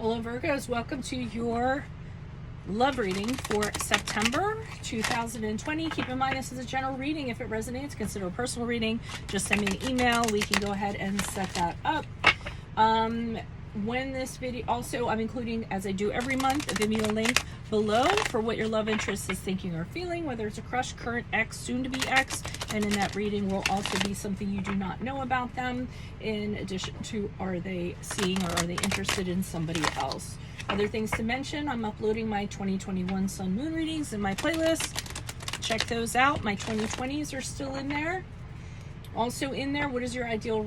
Hello Virgos, welcome to your love reading for September 2020. Keep in mind this is a general reading. If it resonates, consider a personal reading. Just send me an email. We can go ahead and set that up. When this video, also I'm including, as I do every month, a Vimeo link below for what your love interest is thinking or feeling, whether it's a crush, current ex, soon to be ex, and in that reading will also be something you do not know about them, in addition to are they seeing or are they interested in somebody else. Other things to mention, I'm uploading my 2021 Sun Moon readings in my playlist. Check those out. My 2020s are still in there. Also in there, what is your ideal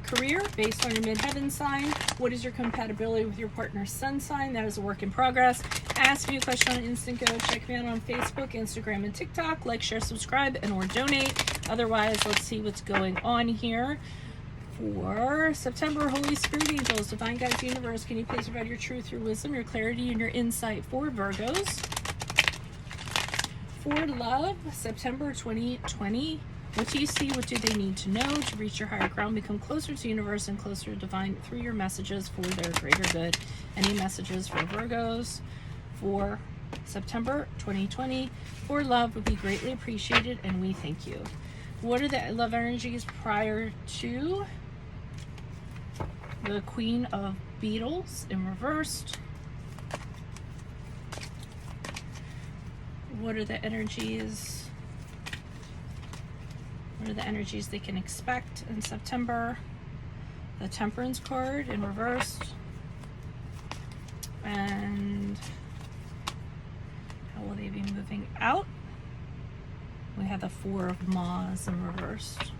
career based on your midheaven sign? What is your compatibility with your partner's sun sign? That is a work in progress. Ask me a question on Instant Go. Check me out on Facebook, Instagram, and TikTok. Like, share, subscribe, and or donate. Otherwise, let's see what's going on here. For September, Holy Spirit Angels, Divine Guides, Universe, can you please provide your truth, your wisdom, your clarity, and your insight for Virgos? For love, September 2020. What do you see? What do they need to know to reach your higher ground, become closer to universe and closer to divine through your messages for their greater good? Any messages for Virgos for September 2020 for love would be greatly appreciated, and we thank you. What are the love energies prior to the Queen of Beetles in reversed? What are the energies? What are the energies they can expect in September? The Temperance card in reversed. And how will they be moving out? We have the Four of Maws in reversed.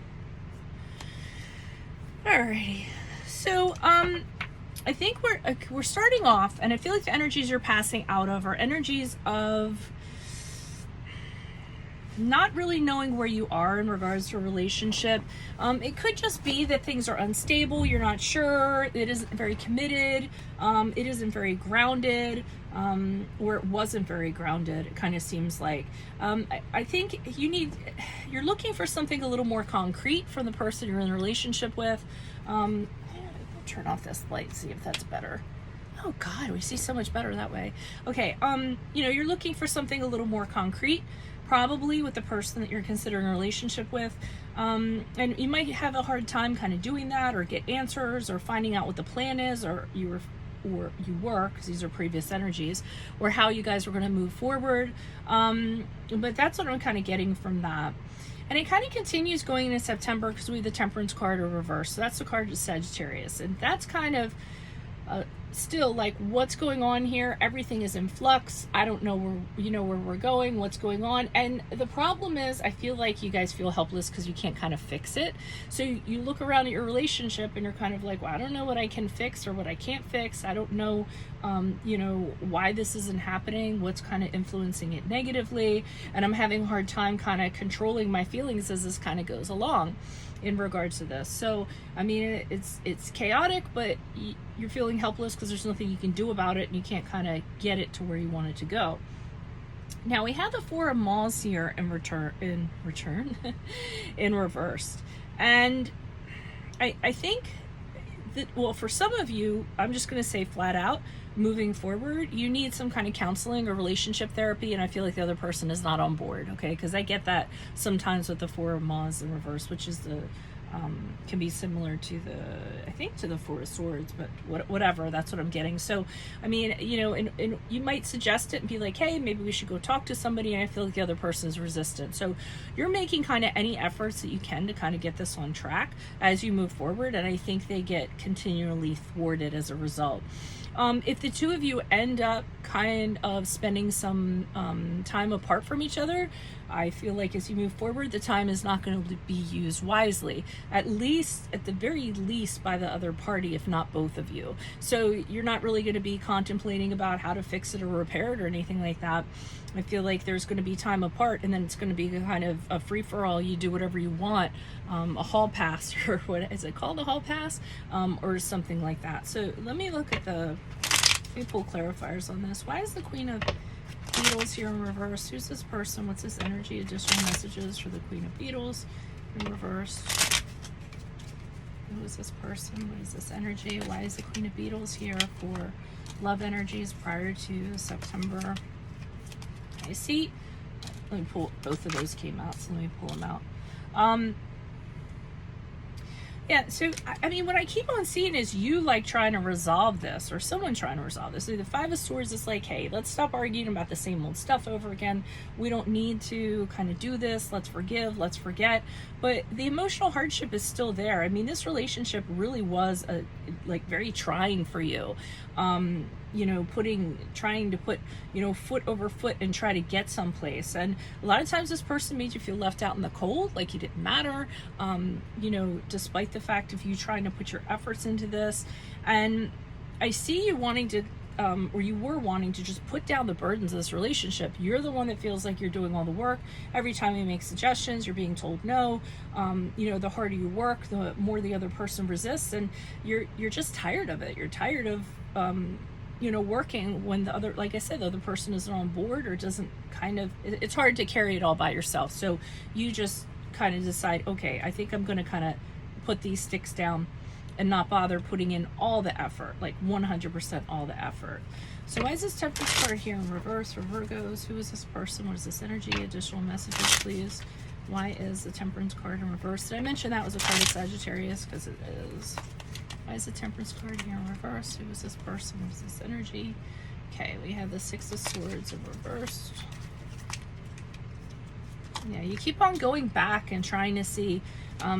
Alrighty. So, I think we're starting off, and I feel like the energies you're passing out of are energies of not really knowing where you are in regards to a relationship. It could just be that things are unstable, you're not sure, it isn't very committed, it isn't very grounded, or it wasn't very grounded, it kind of seems like. I think you're looking for something a little more concrete from the person you're in a relationship with. I'll turn off this light, see if that's better. Oh God, we see so much better that way. Okay, you're looking for something a little more concrete, probably with the person that you're considering a relationship with. And you might have a hard time kind of doing that, or get answers, or finding out what the plan is, or you were, because these are previous energies, or how you guys were going to move forward. But that's what I'm kind of getting from that. And it kind of continues going into September because we have the Temperance card in reverse. So that's the card of Sagittarius. And that's kind of still like what's going on here. Everything is in flux. I don't know where we're going, what's going on. And the problem is I feel like you guys feel helpless because you can't kind of fix it. So you look around at your relationship and you're kind of like, well, I don't know what I can fix or what I can't fix. I don't know why this isn't happening, what's kind of influencing it negatively, and I'm having a hard time kind of controlling my feelings as this kind of goes along in regards to this. So I mean, it's chaotic, but you're feeling helpless because there's nothing you can do about it, and you can't kind of get it to where you want it to go. Now we have the Four of Maws here in in reversed, and I think that, well, for some of you, I'm just going to say flat out, moving forward, you need some kind of counseling or relationship therapy, and I feel like the other person is not on board, okay? Because I get that sometimes with the Four of Maws in reverse, which is the can be similar to the Four of Swords, but whatever, that's what I'm getting. So I mean, and you might suggest it and be like, hey, maybe we should go talk to somebody, and I feel like the other person is resistant. So you're making kind of any efforts that you can to kind of get this on track as you move forward, and I think they get continually thwarted as a result. If the two of you end up kind of spending some time apart from each other, I feel like as you move forward, the time is not going to be used wisely, at the very least by the other party, if not both of you. So you're not really going to be contemplating about how to fix it or repair it or anything like that. I feel like there's going to be time apart, and then it's going to be kind of a free-for-all. You do whatever you want, a hall pass, or what is it called, a hall pass, or something like that. So let me look at let me pull clarifiers on this. Why is the Queen of Beetles here in reverse? Who's this person? What's this energy? Additional messages for the Queen of Beetles in reverse. Who is this person? What is this energy? Why is the Queen of Beetles here for love energies prior to September. I see. Let me pull, both of those came out, so let me pull them out. Yeah, so I mean, what I keep on seeing is you like trying to resolve this, or someone trying to resolve this. So the Five of Swords is like, hey, let's stop arguing about the same old stuff over again. We don't need to kind of do this. Let's forgive, let's forget. But the emotional hardship is still there. I mean, this relationship really was like very trying for you. You know, trying to put, you know, foot over foot and try to get someplace. And a lot of times this person made you feel left out in the cold, like you didn't matter, you know, despite the fact of you trying to put your efforts into this. And I see you wanting to, or you were wanting to just put down the burdens of this relationship. You're the one that feels like you're doing all the work. Every time you make suggestions, you're being told no. You know, the harder you work, the more the other person resists, and you're just tired of it. You're tired of, you know, working when the other, like I said, the other person isn't on board or doesn't kind of, it's hard to carry it all by yourself. So you just kind of decide, okay, I think I'm going to kind of put these sticks down and not bother putting in all the effort, like 100% all the effort. So why is this Temperance card here in reverse for Virgos? Who is this person? What is this energy? Additional messages, please. Why is the Temperance card in reverse? Did I mention that was a card of Sagittarius? Because it is. Why is the Temperance card here in reverse? Who is this person? What is this energy? Okay, we have the Six of Swords in reverse. Yeah, you keep on going back and trying to see. I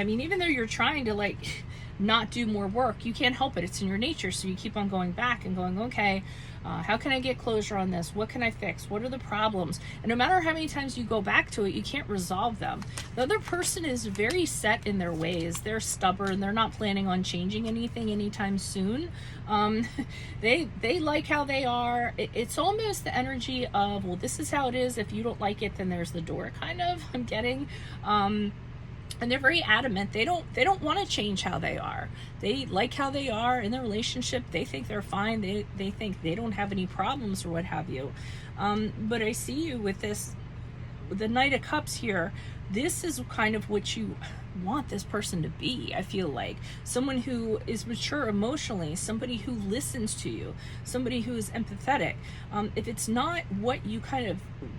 mean, even though you're trying to like not do more work, you can't help it. It's in your nature. So you keep on going back and going, okay, how can I get closure on this? What can I fix? What are the problems? And no matter how many times you go back to it, you can't resolve them. The other person is very set in their ways. They're stubborn. They're not planning on changing anything anytime soon. They like how they are. It's almost the energy of, well, this is how it is. If you don't like it, then there's the door, kind of, I'm getting. And they're very adamant. They don't want to change how they are. They like how they are in the relationship. They think they're fine. They think they don't have any problems or what have you. But I see you with this, the Knight of Cups here. This is kind of what you want this person to be. I feel like someone who is mature emotionally, somebody who listens to you, somebody who is empathetic. If it's not what you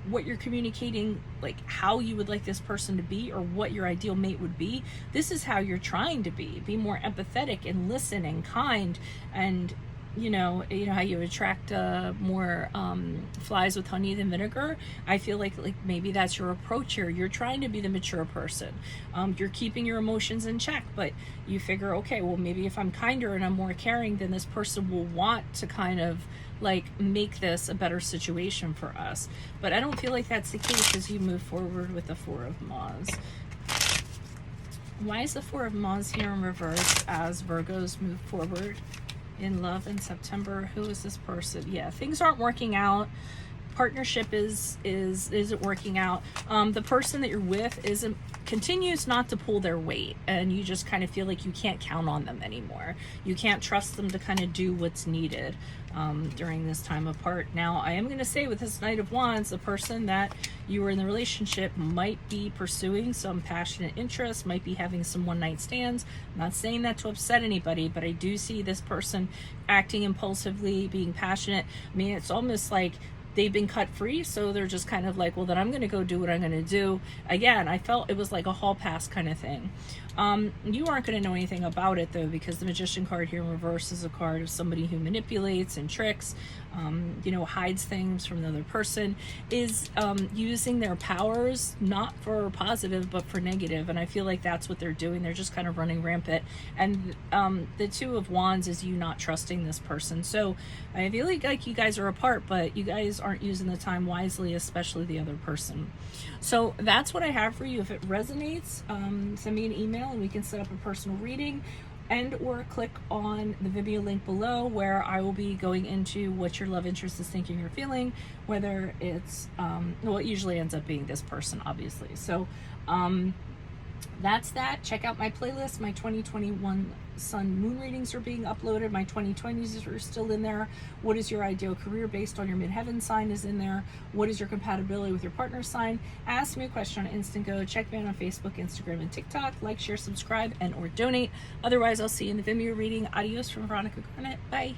what you're communicating, like how you would like this person to be or what your ideal mate would be, this is how you're trying to be more empathetic and listen and kind. And you know how you attract more flies with honey than vinegar. I feel like maybe that's your approach here. You're trying to be the mature person. You're keeping your emotions in check, but you figure, okay, well, maybe if I'm kinder and I'm more caring, then this person will want to kind of like make this a better situation for us. But I don't feel like that's the case as you move forward with the Four of Wands. Why is the Four of Wands here in reverse as Virgos move forward in love in September? Who is this person? Yeah, things aren't working out. Partnership isn't working out. The person that you're with continues not to pull their weight, and you just kind of feel like you can't count on them anymore. You can't trust them to kind of do what's needed during this time apart. Now, I am going to say with this Knight of Wands, the person that you were in the relationship might be pursuing some passionate interest, might be having some one-night stands. I'm not saying that to upset anybody, but I do see this person acting impulsively, being passionate. I mean, it's almost like they've been cut free, so they're just kind of like, well, then I'm going to go do what I'm going to do. Again, I felt it was like a hall pass kind of thing. You aren't going to know anything about it, though, because the Magician card here in reverse is a card of somebody who manipulates and tricks, hides things from the other person, is using their powers not for positive but for negative. And I feel like that's what they're doing. They're just kind of running rampant. And the Two of Wands is you not trusting this person. So I feel like you guys are apart, but you guys aren't using the time wisely, especially the other person. So that's what I have for you. If it resonates, send me an email and we can set up a personal reading, and or click on the Vimeo link below where I will be going into what your love interest is thinking or feeling, whether it's, well, it usually ends up being this person, obviously. So that's that. Check out my playlist. My 2021 Sun Moon readings are being uploaded. My 2020s are still in there. What is your ideal career based on your midheaven sign is in there. What is your compatibility with your partner sign? Ask me a question on Instant Go. Check me out on Facebook, Instagram, and TikTok. Like, share, subscribe, and or donate. Otherwise, I'll see you in the Vimeo reading. Adios from Veronica Garnett. Bye.